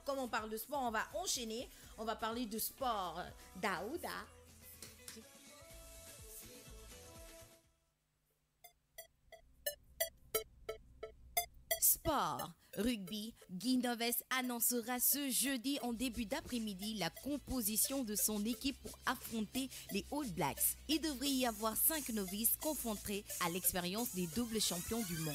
comme on parle de sport, on va enchaîner. On va parler de sport. Daouda. Sport. Rugby, Guy Noves annoncera ce jeudi en début d'après-midi la composition de son équipe pour affronter les All Blacks. Il devrait y avoir 5 novices confrontés à l'expérience des doubles champions du monde.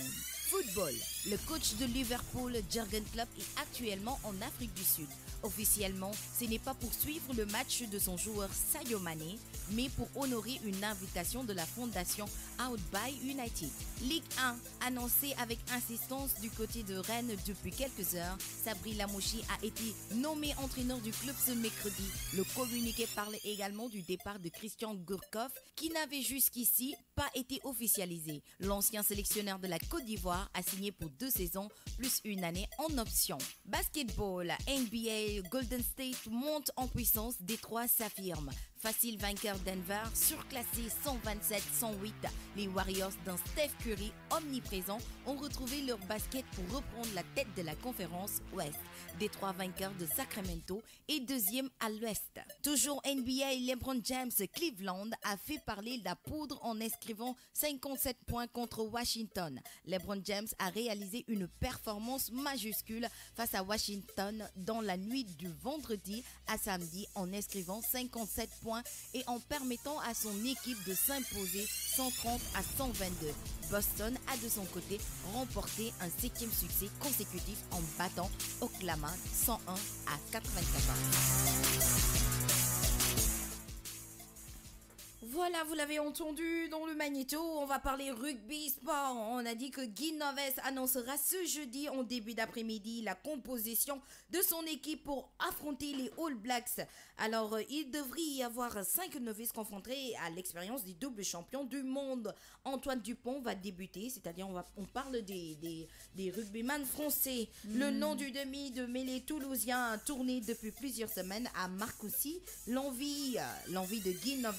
Football. Le coach de Liverpool, Jurgen Klopp, est actuellement en Afrique du Sud. Officiellement, ce n'est pas pour suivre le match de son joueur Sadio Mané, mais pour honorer une invitation de la fondation Out by United. Ligue 1, annoncé avec insistance du côté de Rennes depuis quelques heures, Sabri Lamouchi a été nommé entraîneur du club ce mercredi. Le communiqué parle également du départ de Christian Gourcuff, qui n'avait jusqu'ici pas été officialisé. L'ancien sélectionneur de la Côte d'Ivoire a signé pour 2 saisons, plus une année en option. Basketball, NBA, Golden State monte en puissance, Détroit s'affirme. Facile vainqueur Denver, surclassé 127-108. Les Warriors d'un Steph Curry omniprésent ont retrouvé leur basket pour reprendre la tête de la conférence Ouest. Détroit vainqueur de Sacramento et deuxième à l'Ouest. Toujours NBA, LeBron James, Cleveland a fait parler de la poudre en inscrivant 57 points contre Washington. LeBron James a réalisé une performance majuscule face à Washington dans la nuit du vendredi à samedi en inscrivant 57 points et en permettant à son équipe de s'imposer 130-122. Boston a de son côté remporté un 7e succès consécutif en battant Oklahoma 101-94. Voilà, vous l'avez entendu dans le magnéto, on va parler rugby sport. On a dit que Guy Noves annoncera ce jeudi en début d'après-midi la composition de son équipe pour affronter les All Blacks. Alors, il devrait y avoir 5 novices confrontés à l'expérience des doubles champions du monde. Antoine Dupont va débuter, c'est-à-dire on parle des rugbyman français. Le nom du demi de mêlée toulousien tourné depuis plusieurs semaines a marqué aussi l'envie de Guy Noves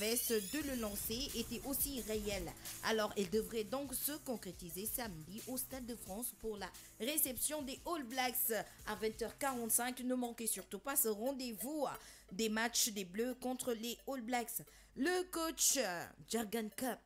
de le lancer était aussi réel. Alors, il devrait donc se concrétiser samedi au Stade de France pour la réception des All Blacks à 20h45. Ne manquez surtout pas ce rendez-vous des matchs des Bleus contre les All Blacks. Le coach Jurgen Klopp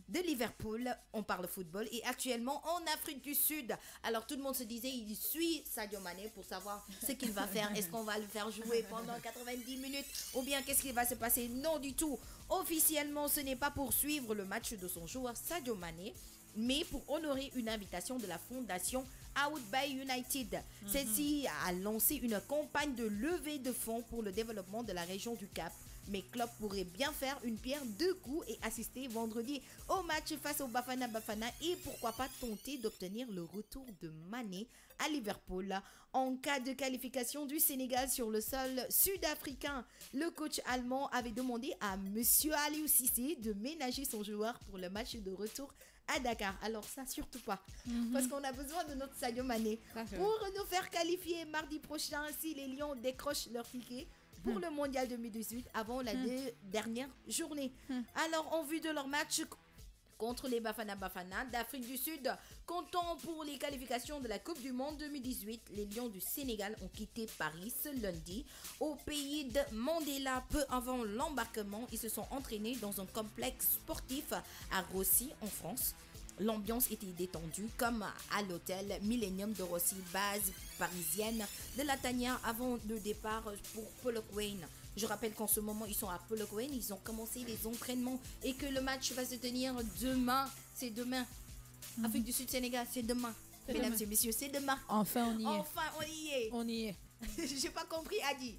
de Liverpool, on parle football, est actuellement en Afrique du Sud. Alors tout le monde se disait, il suit Sadio Mané pour savoir ce qu'il va faire. Est-ce qu'on va le faire jouer pendant 90 minutes ou bien qu'est-ce qui va se passer? Non du tout. Officiellement, ce n'est pas pour suivre le match de son joueur Sadio Mané, mais pour honorer une invitation de la fondation Out by United. Celle-ci a lancé une campagne de levée de fonds pour le développement de la région du Cap. Mais Klopp pourrait bien faire une pierre deux coups et assister vendredi au match face au Bafana Bafana et pourquoi pas tenter d'obtenir le retour de Mané à Liverpool. En cas de qualification du Sénégal sur le sol sud-africain, le coach allemand avait demandé à Monsieur Aliou Cissé de ménager son joueur pour le match de retour à Dakar. Alors ça surtout pas, parce qu'on a besoin de notre Sadio Mané pour nous faire qualifier mardi prochain si les Lions décrochent leur ticket pour le mondial 2018 avant la dernière journée. Alors en vue de leur match contre les Bafana Bafana d'Afrique du Sud, comptant pour les qualifications de la Coupe du Monde 2018, les Lions du Sénégal ont quitté Paris ce lundi au pays de Mandela. Peu avant l'embarquement, ils se sont entraînés dans un complexe sportif à Roissy en France. L'ambiance était détendue comme à l'hôtel Millennium de Roissy, base parisienne de la Tanière avant le départ pour Polokwane. Je rappelle qu'en ce moment ils sont à Polokwane, ils ont commencé les entraînements et que le match va se tenir demain. C'est demain. Afrique du Sud, Sénégal, c'est demain. Mesdames et messieurs, c'est demain. Enfin on y est. Enfin on y est. On y est. J'ai pas compris, Adi.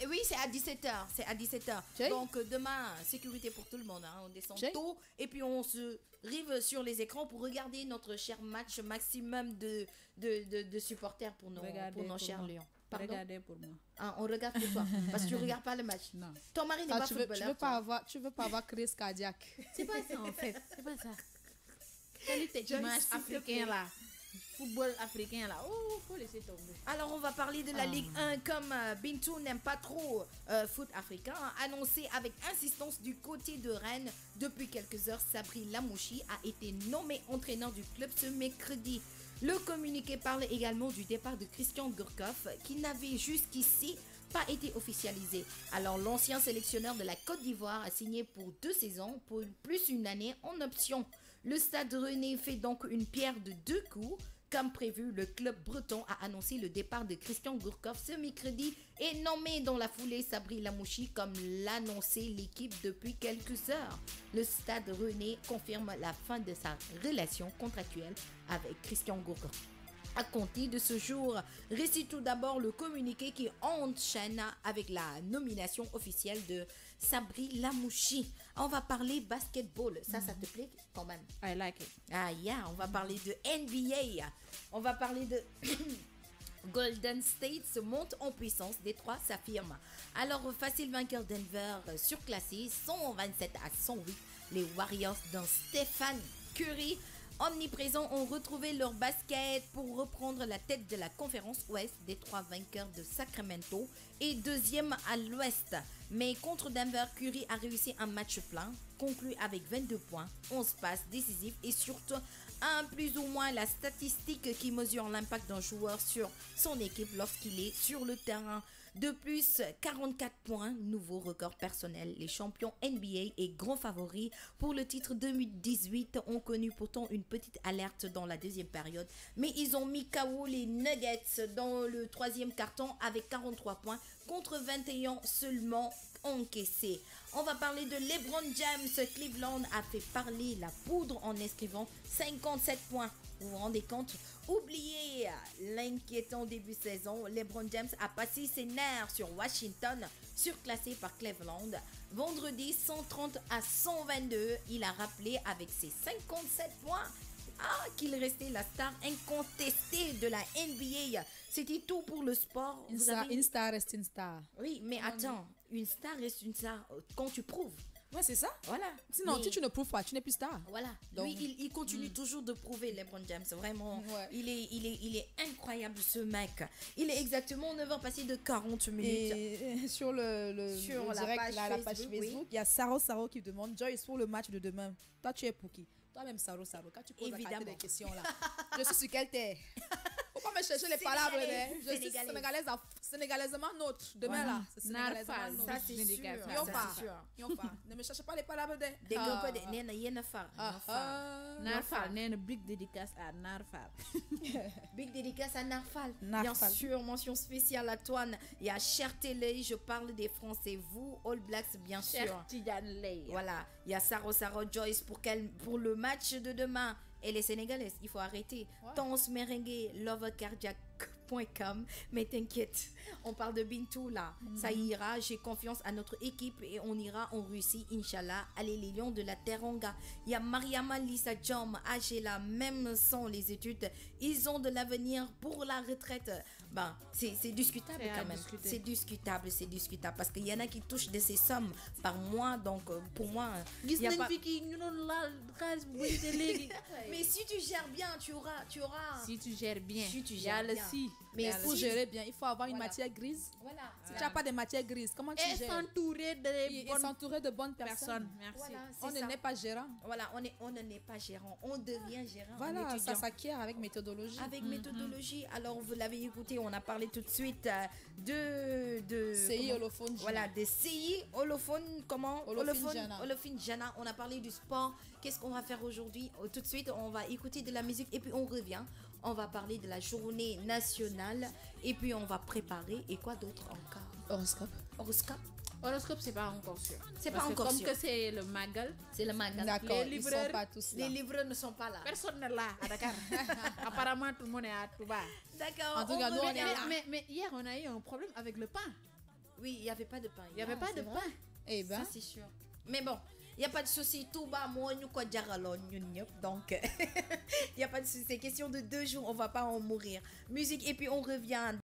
Oui, c'est à 17h. C'est à 17h. Donc demain, sécurité pour tout le monde. On descend tôt et puis on se rive sur les écrans pour regarder notre cher match. Maximum de supporters pour nos chers Lions. Pardon? Regardez pour moi. On regarde pour toi. Parce que tu regardes pas le match. Non. Ton mari n'est pas footballeur. Tu veux pas avoir crise cardiaque. C'est pas ça en fait. C'est pas ça. Quel tes images africain là? Football africain là, faut laisser tomber. Alors on va parler de la Ligue 1 comme Bintou n'aime pas trop foot africain, annoncé avec insistance du côté de Rennes depuis quelques heures. Sabri Lamouchi a été nommé entraîneur du club ce mercredi. Le communiqué parle également du départ de Christian Gourcuff qui n'avait jusqu'ici pas été officialisé. Alors l'ancien sélectionneur de la Côte d'Ivoire a signé pour 2 saisons pour plus une année en option. Le Stade Rennais fait donc une pierre de 2 coups. Comme prévu, le club breton a annoncé le départ de Christian Gourcuff ce mercredi et nommé dans la foulée Sabri Lamouchi comme l'annonçait l'équipe depuis quelques heures. Le Stade Rennais confirme la fin de sa relation contractuelle avec Christian Gourcuff. À compter de ce jour, récite tout d'abord le communiqué qui enchaîne avec la nomination officielle de Sabri Lamouchi. On va parler basketball. Ça te plaît quand même? I like it. Ah yeah, on va parler de NBA. On va parler de Golden State se monte en puissance, Détroit s'affirme. Alors, facile vainqueur Denver surclassé, 127 à 108. Les Warriors d'un Stephen Curry omniprésents ont retrouvé leur basket pour reprendre la tête de la conférence Ouest. Détroit vainqueur de Sacramento et deuxième à l'Ouest. Mais contre Denver, Curry a réussi un match plein, conclu avec 22 points, 11 passes décisives et surtout un plus ou moins la statistique qui mesure l'impact d'un joueur sur son équipe lorsqu'il est sur le terrain. De plus, 44 points, nouveau record personnel. Les champions NBA et grands favoris pour le titre 2018 ont connu pourtant une petite alerte dans la deuxième période, mais ils ont mis KO les Nuggets dans le troisième carton avec 43 points contre 21 seulement encaissés. On va parler de LeBron James. Cleveland a fait parler la poudre en inscrivant 57 points. Vous vous rendez compte? Oubliez l'inquiétant début de saison. LeBron James a passé ses nerfs sur Washington, surclassé par Cleveland. Vendredi, 130 à 122. Il a rappelé avec ses 57 points qu'il restait la star incontestée de la NBA. C'était tout pour le sport. Une star reste une star. Oui, mais attends, une star reste une star quand tu prouves. Ouais, c'est ça. Voilà. Sinon, Mais si tu ne prouves pas, tu n'es plus star. voilà. Donc, lui, il continue toujours de prouver, LeBron James. Vraiment, Ouais. il est incroyable ce mec. Il est exactement 9h passé de 40 minutes. Et sur Sur le la direct, page là, la page Facebook, Facebook, il y a Saro qui demande Joyce pour le match de demain. Toi, tu es pour qui? Toi-même, Saro, quand tu poses Évidemment. des questions là. Je suis sur quelle terre? Faut pas me chercher les palabres. Sénégalaise, Je suis sénégalaise. sénégalaisement neutre. Demain Voilà. là, c'est sénégalaisement Narfal. neutre. Ça, c'est sûr. Syndication. Yon Ça, pas. c'est sûr. Yon pas. Ne me cherchez pas les palabres de. Des gars, nena, yena far. Narfal, nee na big dédicace à Narfal. Big dédicace à Narfal. Narfal. Bien sûr, mention spéciale à Toine. Il y a Cher Télé, je parle des Français. Vous, All Blacks, bien sûr. Cher Tidiane Ley. Voilà, il y a Saro Joyce pour le match de demain. Et les Sénégalaises, il faut arrêter. Ouais. Tons Merengue, lovecardiac.com. Mais t'inquiète, on parle de Bintou là. Ça ira, j'ai confiance à notre équipe et on ira en Russie, Inch'Allah. Allez, les lions de la Teranga. Il y a Mariama Lisa Jom, Agela, même sans les études, ils ont de l'avenir pour la retraite. Ben, c'est discutable C'est à quand même. discuter. C'est discutable parce qu'il y en a qui touchent de ces sommes par mois. Donc, pour moi, Gis il y a nañ pas... fi kii ñu doon laal xaalis bu bëri te léegi. Mais si tu gères bien, tu auras. Si tu gères bien. Si tu Il y a gères le bien. si. Mais Il y a le Pour si- si. gérer bien, il faut avoir une Voilà. matière grise. Voilà. Si tu n'as pas de matière grise, comment tu Et gères? s'entourer de Et bonnes s'entourer de bonnes personnes. personnes. Merci. Voilà, On c'est ne ça. n'est pas gérant. Voilà, on ne n'est pas gérant. On devient gérant. en Voilà, ça étudiant. s'acquiert avec méthodologie. Avec méthodologie. Alors, vous l'avez écouté, on a parlé tout de suite de CI comment- holophone. Voilà, des CI, holophone, comment Holophone Jana. Holophone Jana. On a parlé du sport. Qu'est-ce qu'on va faire aujourd'hui? Tout de suite, on va écouter de la musique et puis on revient. On va parler de la journée nationale et puis on va préparer. Et quoi d'autre encore? Horoscope. Horoscope? Horoscope, c'est pas encore sûr. C'est pas Parce que encore comme sûr. que c'est le Magal, C'est le magasin. D'accord, Les ils ne livreurs- sont pas tous là. Les livreurs ne sont pas là. personne n'est là à Dakar. Apparemment, tout le monde est à Touba. D'accord. En tout cas, nous, on est là. Mais hier, on a eu un problème avec le pain. Oui, il n'y avait pas de pain. Il n'y avait pas de pain. Eh ben, Ça, c'est sûr. Mais bon, il n'y a pas de souci. Tout bas, moi, nous, quoi, diaralon, donc, il n'y a pas de souci. C'est question de 2 jours. On ne va pas en mourir. Musique, et puis on revient.